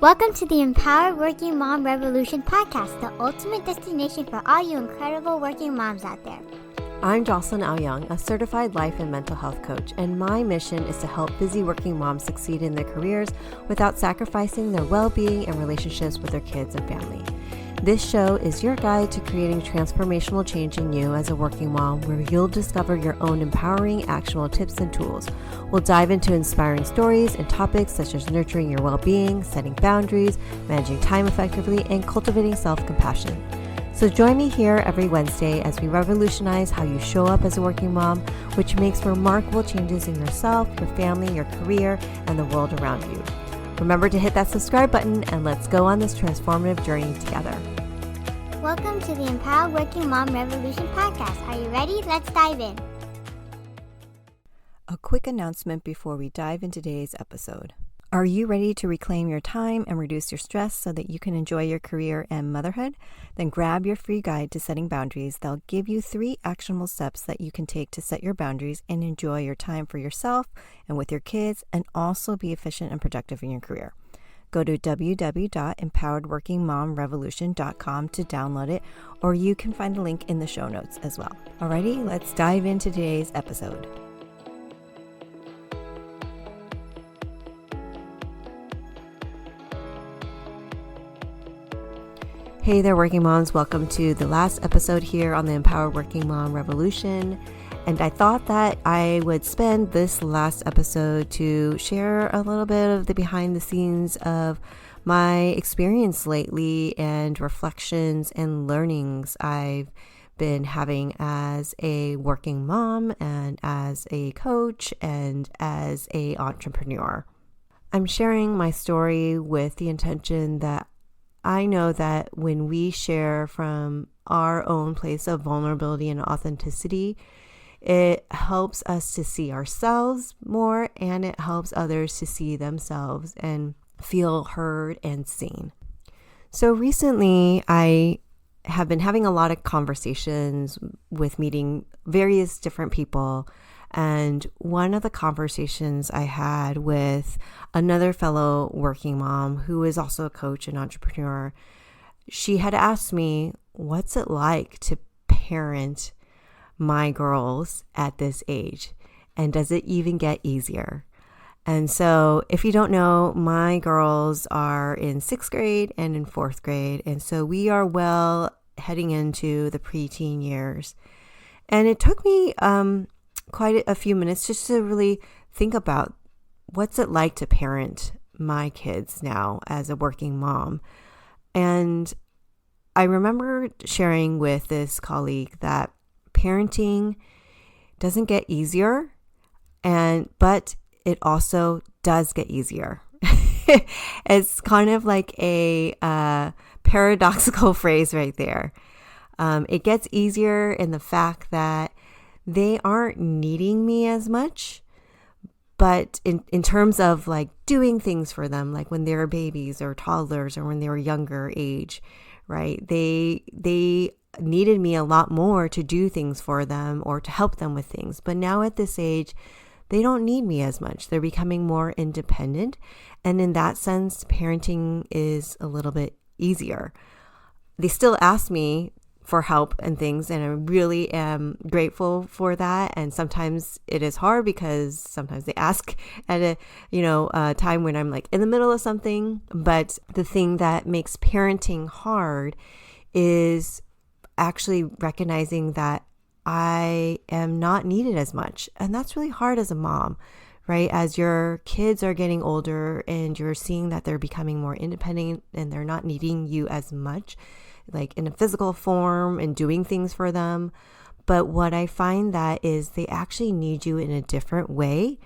Welcome to the Empowered Working Mom Revolution podcast, the ultimate destination for all you incredible working moms out there. I'm Jocelyn Aoyang, a certified life and mental health coach, and my mission is to help busy working moms succeed in their careers without sacrificing their well-being and relationships with their kids and family. This show is your guide to creating transformational change in you as a working mom, where you'll discover your own empowering, actionable tips and tools. We'll dive into inspiring stories and topics such as nurturing your well-being, setting boundaries, managing time effectively, and cultivating self-compassion. So join me here every Wednesday as we revolutionize how you show up as a working mom, which makes remarkable changes in yourself, your family, your career, and the world around you. Remember to hit that subscribe button and let's go on this transformative journey together. Welcome to the Empowered Working Mom Revolution podcast. Are you ready? Let's dive in. A quick announcement before we dive into today's episode. Are you ready to reclaim your time and reduce your stress so that you can enjoy your career and motherhood? Then grab your free guide to setting boundaries. They'll give you 3 actionable steps that you can take to set your boundaries and enjoy your time for yourself and with your kids, and also be efficient and productive in your career. Go to www.empoweredworkingmomrevolution.com to download it, or you can find a link in the show notes as well. Alrighty, let's dive into today's episode. Hey there, working moms. Welcome to the last episode here on the Empowered Working Mom Revolution. And I thought that I would spend this last episode to share a little bit of the behind the scenes of my experience lately and reflections and learnings I've been having as a working mom and as a coach and as an entrepreneur. I'm sharing my story with the intention that I know that when we share from our own place of vulnerability and authenticity, it helps us to see ourselves more, and it helps others to see themselves and feel heard and seen. So recently, I have been having a lot of conversations with meeting various different people. And one of the conversations I had with another fellow working mom who is also a coach and entrepreneur, she had asked me, what's it like to parent my girls at this age? And does it even get easier? And so if you don't know, my girls are in 6th grade and in 4th grade. And so we are well heading into the preteen years. And it took me quite a few minutes just to really think about what's it like to parent my kids now as a working mom. And I remember sharing with this colleague that parenting doesn't get easier, but it also does get easier. It's kind of like a paradoxical phrase right there. It gets easier in the fact that they aren't needing me as much, but in terms of like doing things for them, like when they were babies or toddlers or when they were younger age, right? They needed me a lot more to do things for them or to help them with things. But now at this age, they don't need me as much. They're becoming more independent. And in that sense, parenting is a little bit easier. They still ask me for help and things, and I really am grateful for that. And sometimes it is hard because sometimes they ask at a time when I'm like in the middle of something. But the thing that makes parenting hard is actually recognizing that I am not needed as much, and that's really hard as a mom, right? As your kids are getting older and you're seeing that they're becoming more independent and they're not needing you as much, like in a physical form and doing things for them. But what I find that is they actually need you in a different way,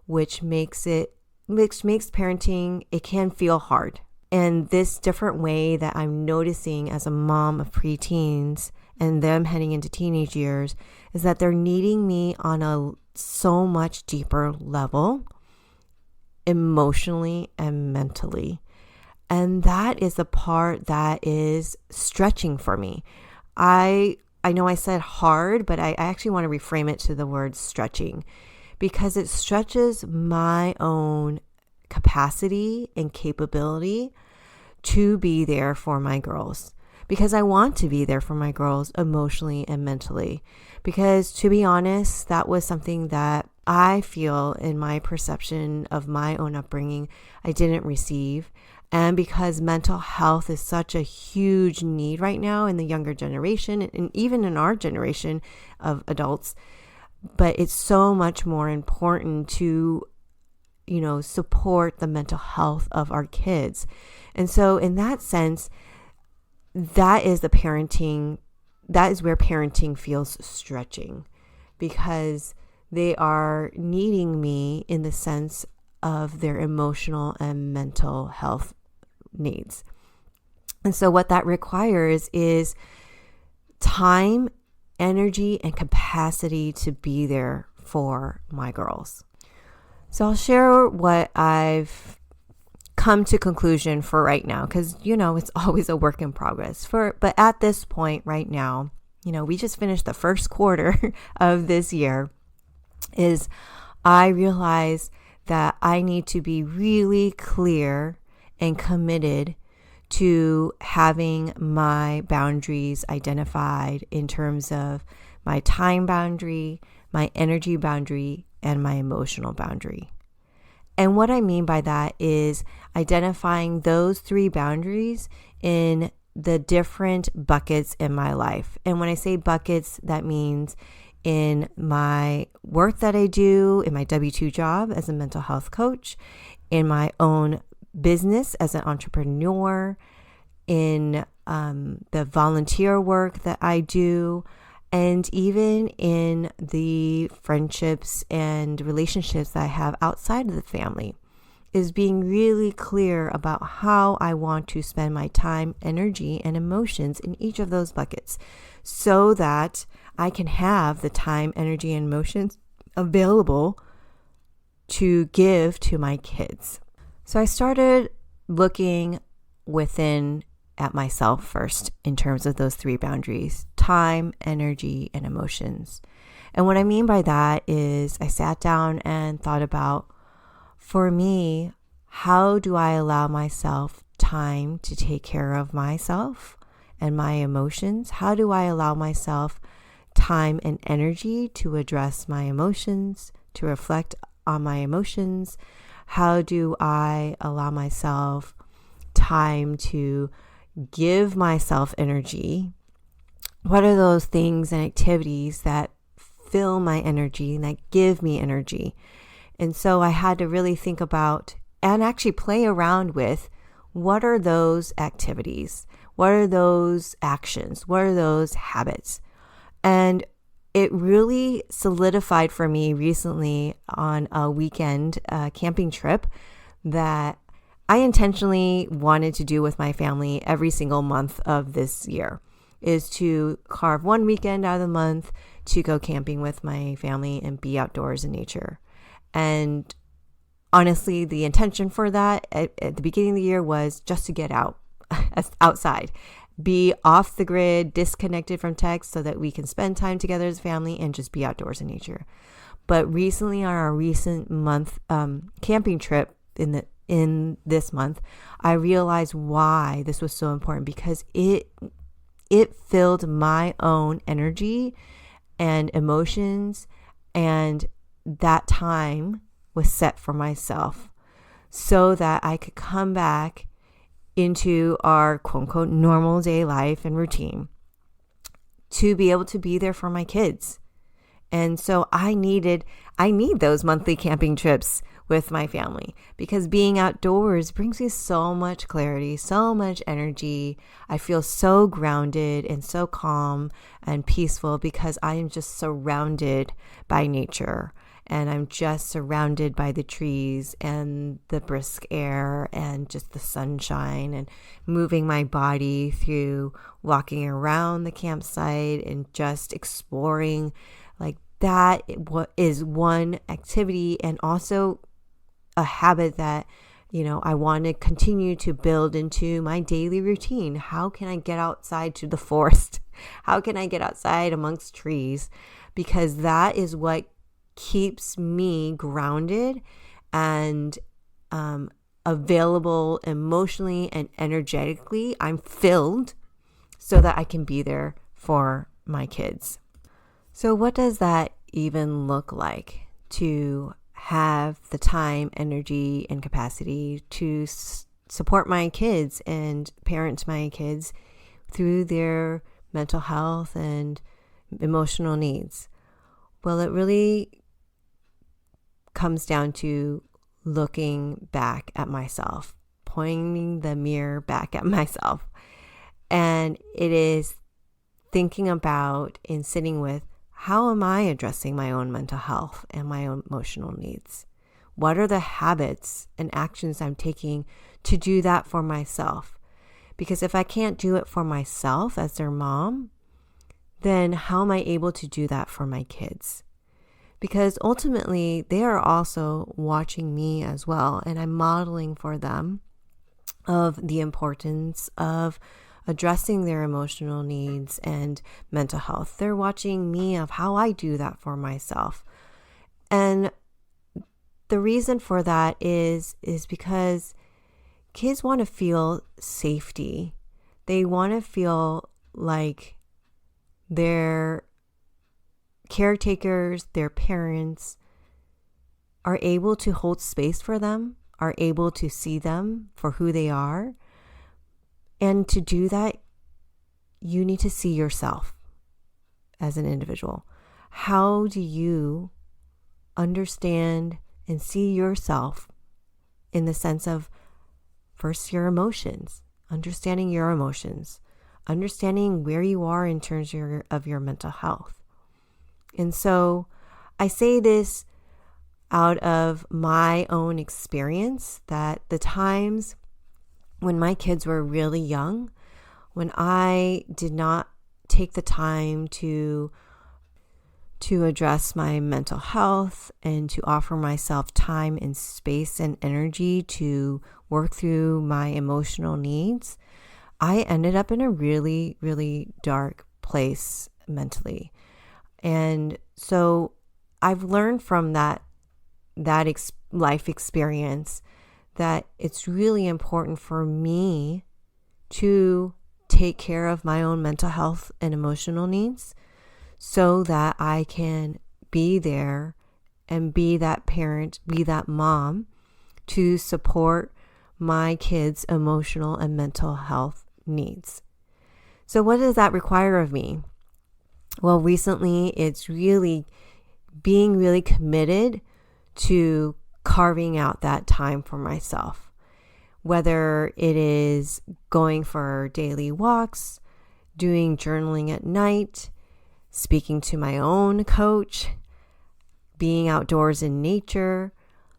which makes parenting, it can feel hard. And this different way that I'm noticing as a mom of preteens and them heading into teenage years is that they're needing me on a so much deeper level, emotionally and mentally. And that is the part that is stretching for me. I know I said hard, but I actually want to reframe it to the word stretching, because it stretches my own capacity and capability to be there for my girls, because I want to be there for my girls emotionally and mentally. Because to be honest, that was something that I feel in my perception of my own upbringing, I didn't receive. And because mental health is such a huge need right now in the younger generation and even in our generation of adults, but it's so much more important to, support the mental health of our kids. And so in that sense, that is where parenting feels stretching, because they are needing me in the sense of their emotional and mental health needs. And so what that requires is time, energy, and capacity to be there for my girls. So I'll share what I've come to conclusion for right now, because it's always a work in progress. But at this point right now, we just finished the first quarter of this year, is I realize that I need to be really clear and committed to having my boundaries identified in terms of my time boundary, my energy boundary, and my emotional boundary. And what I mean by that is identifying those 3 boundaries in the different buckets in my life. And when I say buckets, that means in my work that I do, in my W-2 job as a mental health coach, in my own business as an entrepreneur, in the volunteer work that I do, and even in the friendships and relationships that I have outside of the family, is being really clear about how I want to spend my time, energy, and emotions in each of those buckets, so that I can have the time, energy, and emotions available to give to my kids. So I started looking within at myself first in terms of those 3 boundaries: time, energy, and emotions. And what I mean by that is I sat down and thought about, for me, how do I allow myself time to take care of myself and my emotions? How do I allow myself time and energy to address my emotions, to reflect on my emotions? How do I allow myself time to give myself energy? What are those things and activities that fill my energy and that give me energy? And so I had to really think about and actually play around with, what are those activities? What are those actions? What are those habits? And it really solidified for me recently on a weekend camping trip that I intentionally wanted to do with my family every single month of this year, is to carve one weekend out of the month to go camping with my family and be outdoors in nature. And honestly, the intention for that at the beginning of the year was just to get outside, be off the grid, disconnected from tech, so that we can spend time together as a family and just be outdoors in nature. But recently, on our recent month camping trip in this month, I realized why this was so important, because it filled my own energy and emotions, and that time was set for myself so that I could come back into our quote unquote normal day life and routine to be able to be there for my kids. And so I need those monthly camping trips with my family, because being outdoors brings me so much clarity, so much energy. I feel so grounded and so calm and peaceful because I am just surrounded by nature, and I'm just surrounded by the trees and the brisk air and just the sunshine, and moving my body through walking around the campsite and just exploring. Like, that is one activity, and also a habit that, I want to continue to build into my daily routine. How can I get outside to the forest? How can I get outside amongst trees? Because that is what keeps me grounded and available emotionally and energetically. I'm filled so that I can be there for my kids. So what does that even look like to have the time, energy, and capacity to support my kids and parent my kids through their mental health and emotional needs? Well, it really comes down to looking back at myself, pointing the mirror back at myself. And it is thinking about and sitting with, how am I addressing my own mental health and my own emotional needs? What are the habits and actions I'm taking to do that for myself? Because if I can't do it for myself as their mom, then how am I able to do that for my kids? Because ultimately, they are also watching me as well, and I'm modeling for them of the importance of addressing their emotional needs and mental health. They're watching me of how I do that for myself. And the reason for that is because kids want to feel safety. They want to feel like their caretakers, their parents, are able to hold space for them, are able to see them for who they are. And to do that, you need to see yourself as an individual. How do you understand and see yourself in the sense of, first, your emotions, understanding your emotions, understanding where you are in terms of your mental health. And so I say this out of my own experience, that the times when my kids were really young, when I did not take the time to address my mental health and to offer myself time and space and energy to work through my emotional needs, I ended up in a really, really dark place mentally. And so I've learned from that life experience that it's really important for me to take care of my own mental health and emotional needs so that I can be there and be that parent, be that mom to support my kids' emotional and mental health needs. So what does that require of me? Well, recently it's really being really committed to carving out that time for myself, whether it is going for daily walks, doing journaling at night, speaking to my own coach, being outdoors in nature.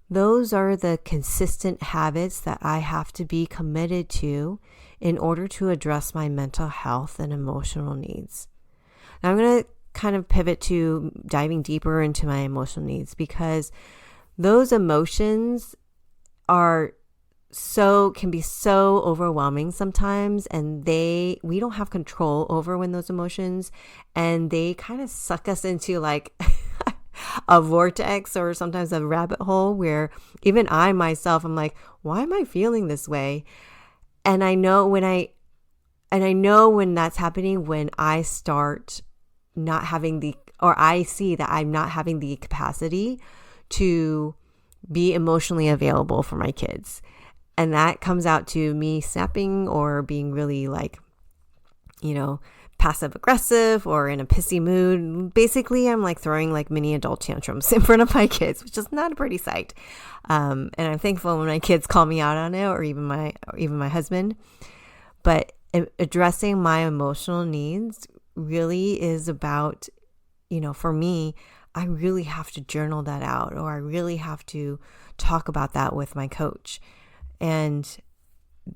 Those are the consistent habits that I have to be committed to in order to address my mental health and emotional needs. Now I'm going to kind of pivot to diving deeper into my emotional needs, because those emotions can be so overwhelming sometimes, and we don't have control over when those emotions, and they kind of suck us into like a vortex or sometimes a rabbit hole where even I myself, I'm like, why am I feeling this way? And I know when that's happening, when I start not having I see that I'm not having the capacity to be emotionally available for my kids. And that comes out to me snapping or being really passive aggressive or in a pissy mood. Basically, I'm like throwing like mini adult tantrums in front of my kids, which is not a pretty sight. And I'm thankful when my kids call me out on it, or even my husband. But addressing my emotional needs really is about, for me, I really have to journal that out, or I really have to talk about that with my coach. And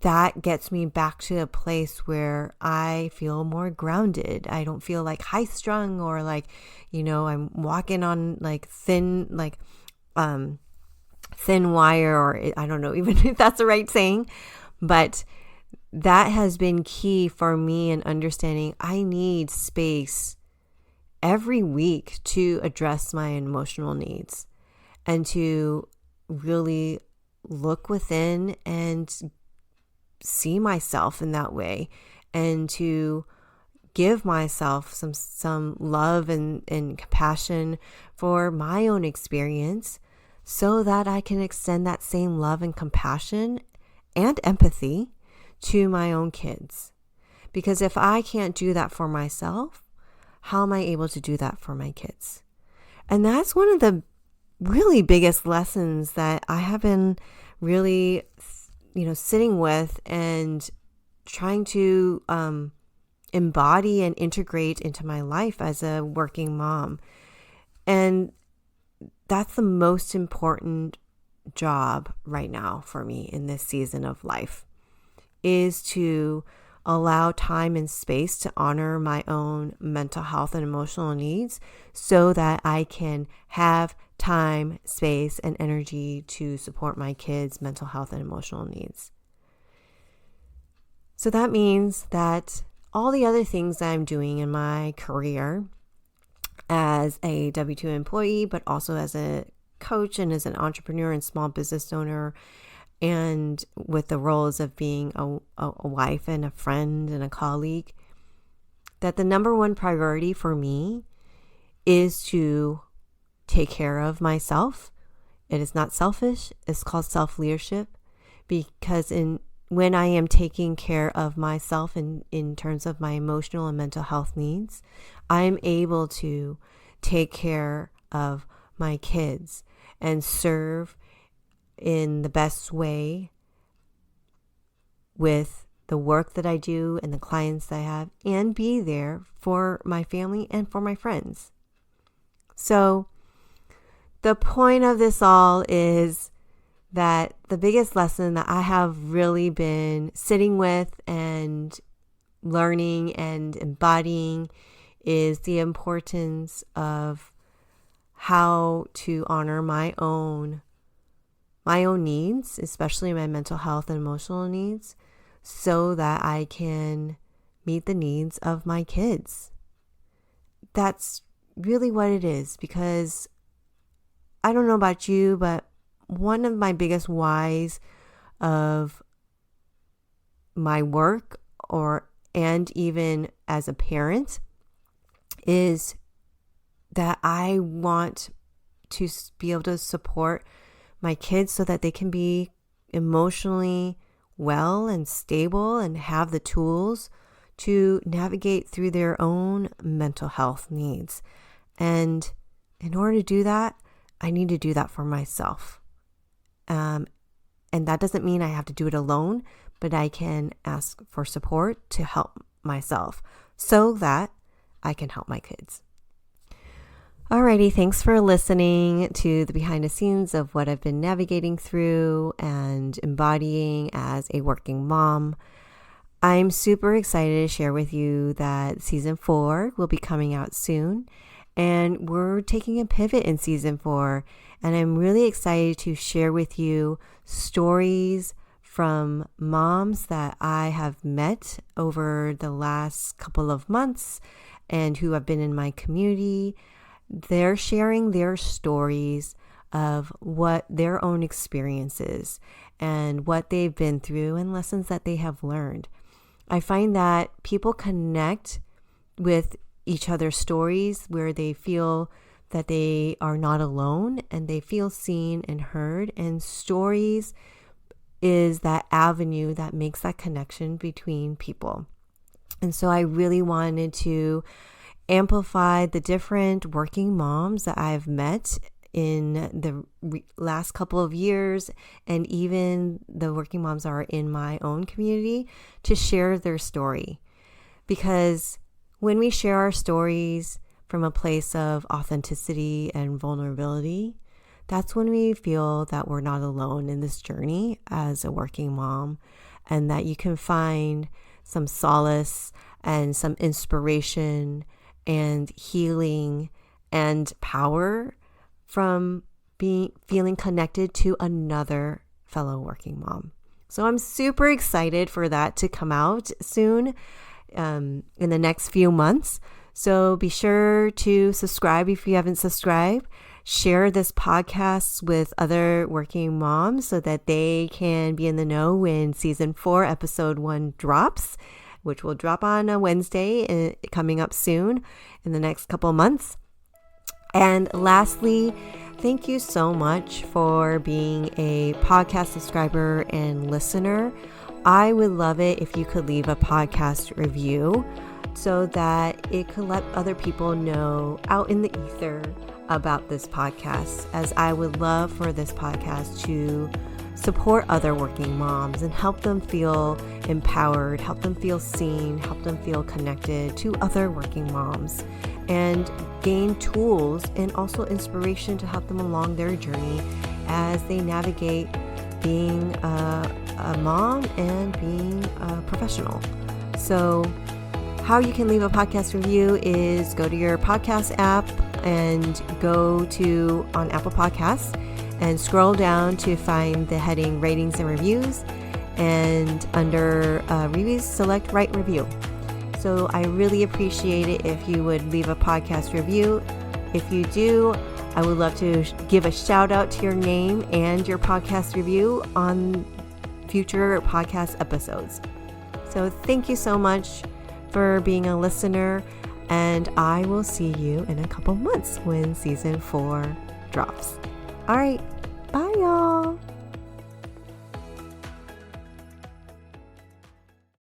that gets me back to a place where I feel more grounded. I don't feel like high strung or like, I'm walking on like thin wire, or I don't know even if that's the right saying, but that has been key for me in understanding I need space every week to address my emotional needs and to really look within and see myself in that way, and to give myself some love and compassion for my own experience, so that I can extend that same love and compassion and empathy to my own kids. Because if I can't do that for myself, how am I able to do that for my kids? And that's one of the really biggest lessons that I have been really, sitting with and trying to embody and integrate into my life as a working mom. And that's the most important job right now for me in this season of life, is to allow time and space to honor my own mental health and emotional needs, so that I can have time, space, and energy to support my kids' mental health and emotional needs. So that means that all the other things that I'm doing in my career as a W-2 employee, but also as a coach and as an entrepreneur and small business owner, and with the roles of being a wife and a friend and a colleague, that the number one priority for me is to take care of myself. It is not selfish. It's called self-leadership, because when I am taking care of myself in terms of my emotional and mental health needs, I am able to take care of my kids and serve in the best way with the work that I do and the clients that I have, and be there for my family and for my friends. So the point of this all is that the biggest lesson that I have really been sitting with and learning and embodying is the importance of how to honor my own needs, especially my mental health and emotional needs, so that I can meet the needs of my kids. That's really what it is, because I don't know about you, but one of my biggest whys of my work and even as a parent is that I want to be able to support my kids so that they can be emotionally well and stable and have the tools to navigate through their own mental health needs. And in order to do that, I need to do that for myself. And that doesn't mean I have to do it alone, but I can ask for support to help myself so that I can help my kids. Alrighty, thanks for listening to the behind the scenes of what I've been navigating through and embodying as a working mom. I'm super excited to share with you that season 4 will be coming out soon, and we're taking a pivot in season 4, and I'm really excited to share with you stories from moms that I have met over the last couple of months and who have been in my community. They're sharing their stories of what their own experiences and what they've been through and lessons that they have learned. I find that people connect with each other's stories where they feel that they are not alone and they feel seen and heard. And stories is that avenue that makes that connection between people. And so I really wanted to amplify the different working moms that I've met in the last couple of years, and even the working moms that are in my own community, to share their story. Because when we share our stories from a place of authenticity and vulnerability, that's when we feel that we're not alone in this journey as a working mom, and that you can find some solace and some inspiration and healing and power from feeling connected to another fellow working mom. So I'm super excited for that to come out soon, in the next few months. So be sure to subscribe if you haven't subscribed share this podcast with other working moms so that they can be in the know when season 4, episode 1 drops, which will drop on a Wednesday coming up soon in the next couple of months. And lastly, thank you so much for being a podcast subscriber and listener. I would love it if you could leave a podcast review so that it could let other people know out in the ether about this podcast, as I would love for this podcast to support other working moms and help them feel empowered, help them feel seen, help them feel connected to other working moms, and gain tools and also inspiration to help them along their journey as they navigate being a mom and being a professional. So how you can leave a podcast review is go to your podcast app and go to on Apple Podcasts and scroll down to find the heading ratings and reviews, and under reviews select write review. So I really appreciate it if you would leave a podcast review. If you do, I would love to give a shout out to your name and your podcast review on future podcast episodes. So thank you so much for being a listener, and I will see you in a couple months when season 4 drops. All right, bye y'all.